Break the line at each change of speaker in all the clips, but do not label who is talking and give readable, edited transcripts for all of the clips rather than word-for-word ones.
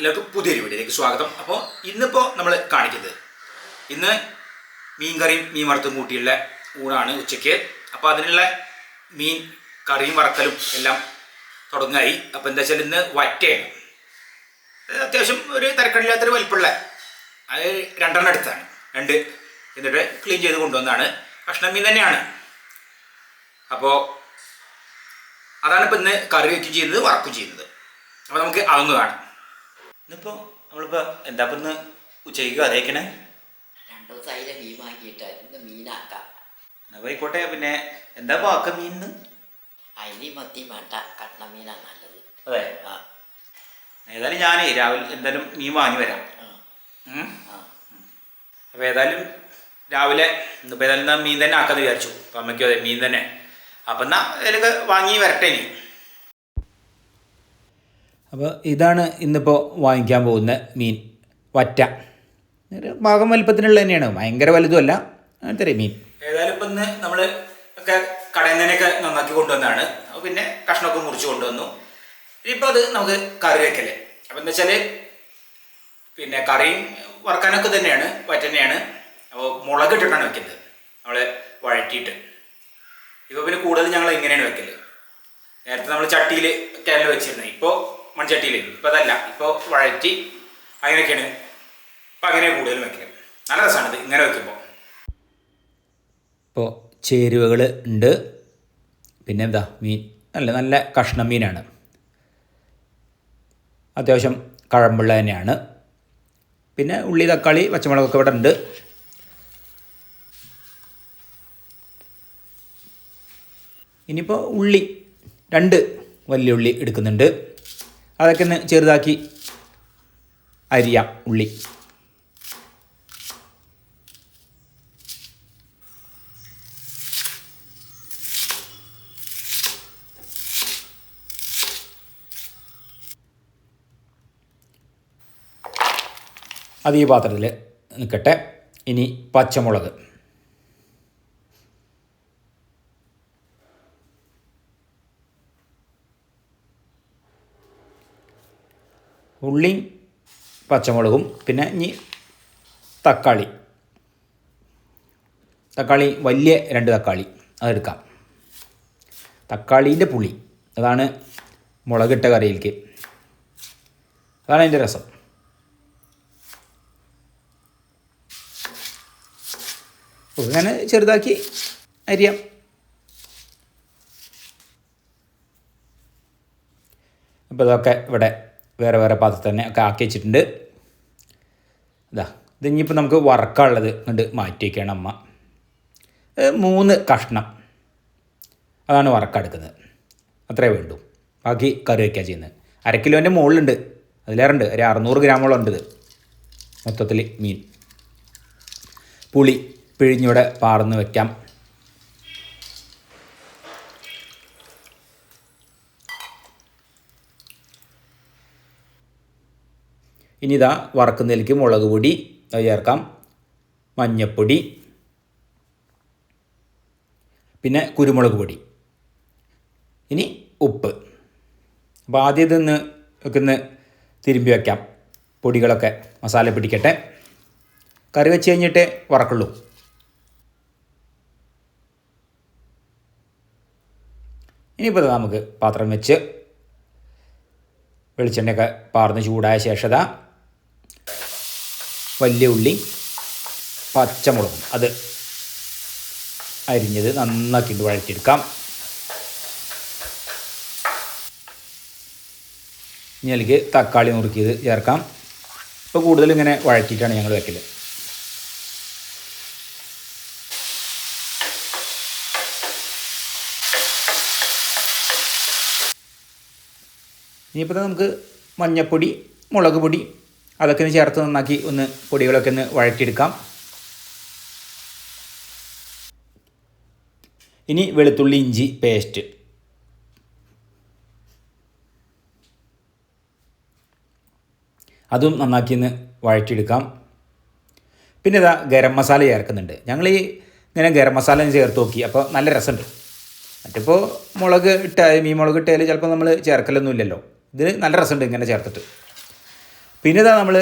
എല്ലാവർക്കും പുതിയൊരു വീഡിയോയിലേക്ക് സ്വാഗതം. അപ്പോൾ ഇന്നിപ്പോൾ നമ്മൾ കാണിക്കുന്നത് ഇന്ന് മീൻ കറിയും മീൻ വറുത്തും കൂട്ടിയുള്ള ഊണാണ് ഉച്ചയ്ക്ക്. അപ്പോൾ അതിനുള്ള മീൻ കറിയും വറക്കലും എല്ലാം തുടങ്ങായി. അപ്പോൾ എന്താ വെച്ചാൽ ഇന്ന് വറ്റയാണ്. അത്യാവശ്യം ഒരു തരക്കടില്ലാത്തൊരു വലിപ്പമുള്ള അത് 2 എടുത്താണ്. 2 എന്നിട്ട് ക്ലീൻ ചെയ്ത് കൊണ്ടുവന്നാണ്. കഷ്ണം മീൻ തന്നെയാണ്. അപ്പോൾ അതാണ് ഇപ്പോൾ ഇന്ന് കറി വയ്ക്കുകയും ചെയ്യുന്നത്, വറക്കുകയും ചെയ്യുന്നത്. അപ്പോൾ നമുക്ക് അതൊന്ന് കാണാം. ഇന്നിപ്പോൾ നമ്മളിപ്പോൾ എന്താ ഇപ്പം ഇന്ന് ഉച്ചയ്ക്ക് കറി വയ്ക്കണേ?
2 ദിവസമായില്ലേ മീൻ വാങ്ങിയിട്ട്, ഇന്ന് മീനാക്കാം.
അപ്പോൾ ആയിക്കോട്ടെ. പിന്നെ എന്താ പാക്ക മീൻ?
അയിനി മത്തി വേണ്ട, കട്ട മീനാണ് നല്ലത്.
അതെ. ഏതായാലും ഞാൻ രാവിലെ എന്തായാലും മീൻ വാങ്ങി വരാം. അപ്പോൾ ഏതായാലും രാവിലെ ഇന്നിപ്പോൾ ഏതായാലും മീൻ തന്നെ ആക്കാമെന്ന് വിചാരിച്ചു. അപ്പം അമ്മയ്ക്കും അതെ മീൻ തന്നെ. അപ്പം എന്നാൽ അതിലൊക്കെ വാങ്ങി വരട്ടെ ഇനി. അപ്പോൾ ഇതാണ് ഇന്നിപ്പോൾ വാങ്ങിക്കാൻ പോകുന്ന മീൻ, വറ്റ. ഒരു ഭാഗം വലിപ്പത്തിനുള്ള തന്നെയാണ്, ഭയങ്കര വലുതുമല്ല, അങ്ങനത്തെ മീൻ. ഏതായാലും ഇപ്പം ഇന്ന് നമ്മൾ ഒക്കെ കടയിൽ നിന്നൊക്കെ നന്നാക്കി കൊണ്ടുവന്നതാണ്. അപ്പോൾ പിന്നെ കഷ്ണമൊക്കെ മുറിച്ച് കൊണ്ടുവന്നു. ഇനിയിപ്പോൾ അത് നമുക്ക് കറി വയ്ക്കല്ലേ. അപ്പോൾ എന്താ വെച്ചാൽ പിന്നെ കറിയും വറക്കാനൊക്കെ തന്നെയാണ്, വറ്റ തന്നെയാണ്. അപ്പോൾ മുളക് ഇട്ടിട്ടാണ് വെക്കുന്നത്, നമ്മൾ വഴറ്റിയിട്ട്. ഇപ്പോൾ പിന്നെ കൂടുതൽ ഞങ്ങൾ ഇങ്ങനെയാണ് വെക്കൽ. നേരത്തെ നമ്മൾ ചട്ടിയിൽ ഒക്കെയാണ് വെച്ചിരുന്നത്, ഇപ്പോൾ മൺചട്ടിയിൽ. ഇപ്പോൾ അതല്ല, ഇപ്പോൾ വഴറ്റി അങ്ങനെയൊക്കെയാണ്. ഇപ്പോൾ അങ്ങനെ കൂടുതൽ വെക്കൽ. നല്ല രസമാണിത് ഇങ്ങനെ വെക്കുമ്പോൾ. ഇപ്പോൾ ചേരുവകൾ ഉണ്ട്. പിന്നെ എന്താ മീൻ നല്ല കഷ്ണം മീനാണ്. അത്യാവശ്യം കഴമ്പുള്ള തന്നെയാണ്. പിന്നെ ഉള്ളി, തക്കാളി, പച്ചമുളകൊക്കെ ഇവിടെ ഉണ്ട്. ഇനിയിപ്പോൾ ഉള്ളി 2 വലിയ ഉള്ളി എടുക്കുന്നുണ്ട്. അതൊക്കെ ഒന്ന് ചെറുതാക്കി അരിയാം. ഉള്ളി അത് ഈ പാത്രത്തിൽ നിൽക്കട്ടെ. ഇനി പച്ചമുളക്, ഉള്ളിയും പച്ചമുളകും, പിന്നെ ഇനി തക്കാളി വലിയ 2 തക്കാളി അതെടുക്കാം. തക്കാളീൻ്റെ പുളി, അതാണ് മുളകിട്ട കറിയിലേക്ക്, അതാണ് അതിൻ്റെ രസം. അങ്ങനെ ചെറുതാക്കി അരിയാം. അപ്പോൾ ഇതൊക്കെ ഇവിടെ വേറെ വേറെ പാത്രത്തിൽ തന്നെ ഒക്കെ ആക്കി വെച്ചിട്ടുണ്ട്. ഇതിപ്പോൾ നമുക്ക് വറക്കാനുള്ളത് കൊണ്ട് മാറ്റി വയ്ക്കുകയാണ് അമ്മ. 3 കഷ്ണം അതാണ് വറക്കെടുക്കുന്നത്. അത്രേ വേണ്ടൂ. ബാക്കി കറി വയ്ക്കുക ചെയ്യുന്നത്. 1/2 കിലോൻ്റെ മുകളിലുണ്ട്, അതിലേറെ ഉണ്ട്. ഒരു 600 ഗ്രാമോളം ഉണ്ട് ഇത് മൊത്തത്തിൽ മീൻ. പുളി പിഴിഞ്ഞിവിടെ പാർന്ന് വയ്ക്കാം. ഇനി ഇതാ വറക്കുന്നതിലേക്ക് മുളക് പൊടി അത് ചേർക്കാം, മഞ്ഞൾപ്പൊടി, പിന്നെ കുരുമുളക് പൊടി, ഇനി ഉപ്പ്. അപ്പോൾ ആദ്യം ഇതൊന്ന് തിരുമ്പി വയ്ക്കാം. പൊടികളൊക്കെ മസാല പിടിക്കട്ടെ. കറി വെച്ച് കഴിഞ്ഞിട്ടേ വറക്കുള്ളൂ. ഇനിയിപ്പോൾ നമുക്ക് പാത്രം വെച്ച് വെളിച്ചെണ്ണയൊക്കെ പാർന്ന് ചൂടായ ശേഷം വലിയ ഉള്ളി, പച്ചമുളകും അത് അരിഞ്ഞത് നന്നാക്കിയിട്ട് വഴറ്റിയെടുക്കാം. ഇനി അതിലേക്ക് തക്കാളി നുറുക്കിയത് ചേർക്കാം. ഇപ്പോൾ കൂടുതൽ ഇങ്ങനെ വഴറ്റിയിട്ടാണ് ഞങ്ങൾ വയ്ക്കൽ. ഇനിയിപ്പോൾ നമുക്ക് മഞ്ഞൾപ്പൊടി, മുളക് പൊടി അതൊക്കെ ഒന്ന് ചേർത്ത് നന്നാക്കി പൊടികളൊക്കെ ഒന്ന് വഴറ്റിയെടുക്കാം. ഇനി വെളുത്തുള്ളി ഇഞ്ചി പേസ്റ്റ്, അതും നന്നാക്കി ഒന്ന് വഴറ്റിയെടുക്കാം. പിന്നെ ഇതാ ഗരം മസാല ചേർക്കുന്നുണ്ട്. ഞങ്ങൾ ഇങ്ങനെ ഗരം മസാല ചേർത്ത് നോക്കി, അപ്പോൾ നല്ല രസമുണ്ട്. മറ്റിപ്പോൾ മീൻ മുളക് ഇട്ടാൽ ചിലപ്പോൾ നമ്മൾ ചേർക്കലൊന്നുമില്ലല്ലോ. ഇതിന് നല്ല രസമുണ്ട് ഇങ്ങനെ ചേർത്തിട്ട്. പിന്നെ ഇതാ നമ്മൾ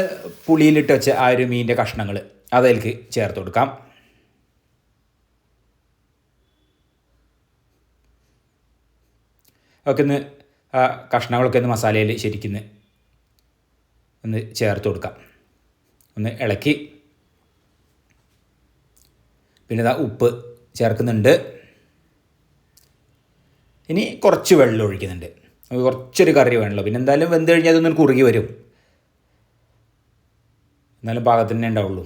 പുളിയിലിട്ട് വെച്ച ആ ഒരു മീനിൻ്റെ കഷ്ണങ്ങൾ അതിലേക്ക് ചേർത്ത് കൊടുക്കാം. ഒക്കെ ഒന്ന് ആ കഷ്ണങ്ങളൊക്കെ ഒന്ന് മസാലയിൽ ശരിക്കും ഒന്ന് ചേർത്ത് കൊടുക്കാം. ഒന്ന് ഇളക്കി പിന്നെ ഇതാ ഉപ്പ് ചേർക്കുന്നുണ്ട്. ഇനി കുറച്ച് വെള്ളം ഒഴിക്കുന്നുണ്ട്. കുറച്ചൊരു കറി വേണമല്ലോ. പിന്നെ എന്തായാലും വെന്ത് കഴിഞ്ഞാൽ അതൊന്നും കുറുകി വരും. എന്നാലും പാകത്തിന് തന്നെ ഉണ്ടാവുള്ളൂ.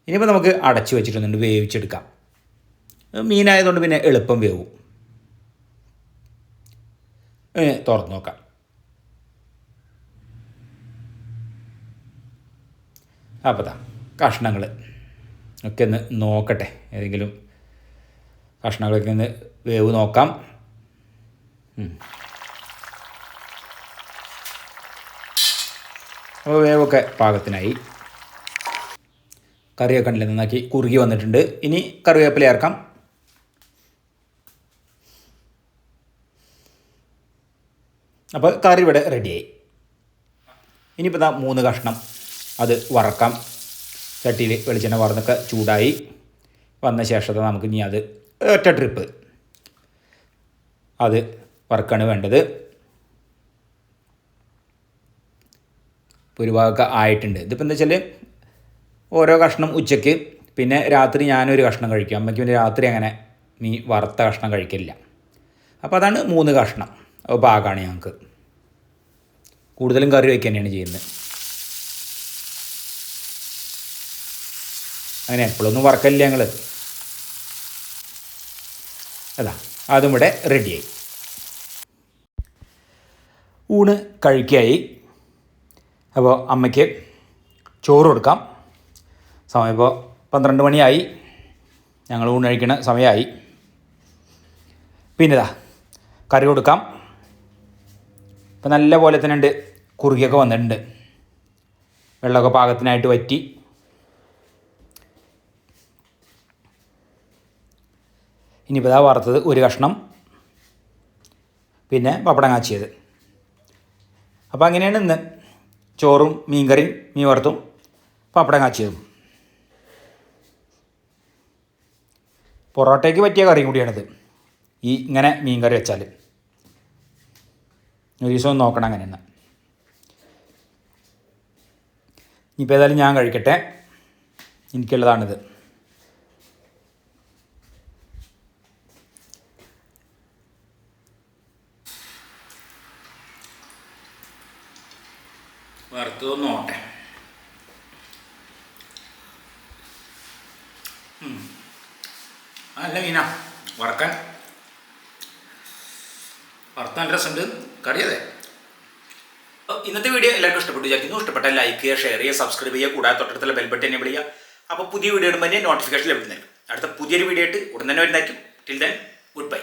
ഇനിയിപ്പോൾ നമുക്ക് അടച്ചു വെച്ചിട്ടൊന്നുണ്ട് വേവിച്ചെടുക്കാം. മീനായതുകൊണ്ട് പിന്നെ എളുപ്പം വേവും. തുറന്ന് നോക്കാം. അപ്പോൾ കഷ്ണങ്ങൾ ഒക്കെ ഒന്ന് നോക്കട്ടെ. ഏതെങ്കിലും കഷ്ണങ്ങളൊക്കെ ഒന്ന് വേവ് നോക്കാം. അപ്പോൾ വേവൊക്കെ പാകത്തിനായി. കറിയൊക്കെ ഉണ്ടല്ലേ നന്നാക്കി കുറുകി വന്നിട്ടുണ്ട്. ഇനി കറിവേപ്പില ചേർക്കാം. അപ്പോൾ കറി ഇവിടെ റെഡിയായി. ഇനിയിപ്പോൾ 3 കഷ്ണം അത് വറക്കാം. ചട്ടിയിൽ വെളിച്ചെണ്ണ വറന്നൊക്കെ ചൂടായി വന്ന ശേഷത്തെ നമുക്ക് ഇനി അത് ഒറ്റ ട്രിപ്പ് അത് വറക്കാണ് വേണ്ടത്. ഇപ്പോൾ ഒരു ഭാഗമൊക്കെ ആയിട്ടുണ്ട്. ഇതിപ്പോൾ എന്താ വെച്ചാൽ ഓരോ കഷ്ണം ഉച്ചയ്ക്ക്, പിന്നെ രാത്രി ഞാനൊരു കഷ്ണം കഴിക്കും. അമ്മയ്ക്ക് പിന്നെ രാത്രി അങ്ങനെ വറുത്ത കഷ്ണം കഴിക്കില്ല. അപ്പോൾ അതാണ് 3 കഷ്ണം പാകമാണ് ഞങ്ങൾക്ക്. കൂടുതലും കറി വയ്ക്കുക തന്നെയാണ് ചെയ്യുന്നത്. അങ്ങനെ എപ്പോഴൊന്നും വറക്കലില്ല ഞങ്ങൾ. അതാ അതും ഇവിടെ റെഡിയായി. ഊണ് കഴിക്കായി. അപ്പോൾ അമ്മയ്ക്ക് ചോറ് കൊടുക്കാം. സമയം ഇപ്പോൾ 12 മണിയായി. ഞങ്ങൾ ഊണ് കഴിക്കുന്ന സമയമായി. പിന്നെ കറി കൊടുക്കാം. ഇപ്പം നല്ല പോലെ തന്നെ ഉണ്ട്, കുറുകിയൊക്കെ വന്നിട്ടുണ്ട്. വെള്ളമൊക്കെ പാകത്തിനായിട്ട് വറ്റി. ഇനിയിപ്പോൾ വറുത്തത് 1 കഷ്ണം, പിന്നെ പപ്പടം കാച്ചിയത്. അപ്പോൾ അങ്ങനെയാണ് ഇന്ന് ചോറും മീൻകറിയും, മീൻ വറുത്തും പപ്പടം കാച്ചിയതും. പൊറോട്ടയ്ക്ക് പറ്റിയ കറിയും കൂടിയാണിത്. ഇങ്ങനെ മീൻ കറി വെച്ചാൽ ഒരു ദിവസം നോക്കണം അങ്ങനെയെന്ന്. ഇനിയിപ്പോൾ ഏതായാലും ഞാൻ കഴിക്കട്ടെ. എനിക്കുള്ളതാണിത്. വറുത്തതൊന്നും നോട്ടെ. നല്ല മീനാ വറക്കാൻ. വറുത്താൻ രസമുണ്ട്. കറി അതെ. ഇന്നത്തെ വീഡിയോ എല്ലാവർക്കും ഇഷ്ടപ്പെട്ടു വിചാരിക്കുന്നു. ഇഷ്ടപ്പെട്ടാൽ ലൈക്ക് ചെയ്യുക, ഷെയർ ചെയ്യുക, സബ്സ്ക്രൈബ് ചെയ്യുക. കൂടാതെ തൊട്ടടുത്തുള്ള ബെൽ ബട്ടൺ എനേബിൾ ചെയ്യുക. അപ്പോൾ പുതിയ വീഡിയോ ഇടുമ്പോൾ തന്നെ നോട്ടിഫിക്കേഷൻ ലഭിക്കുന്നതായിരിക്കും. അടുത്ത പുതിയൊരു വീഡിയോ ആയിട്ട് ഉടൻ തന്നെ വരുന്നതായിരിക്കും. Till then good bye.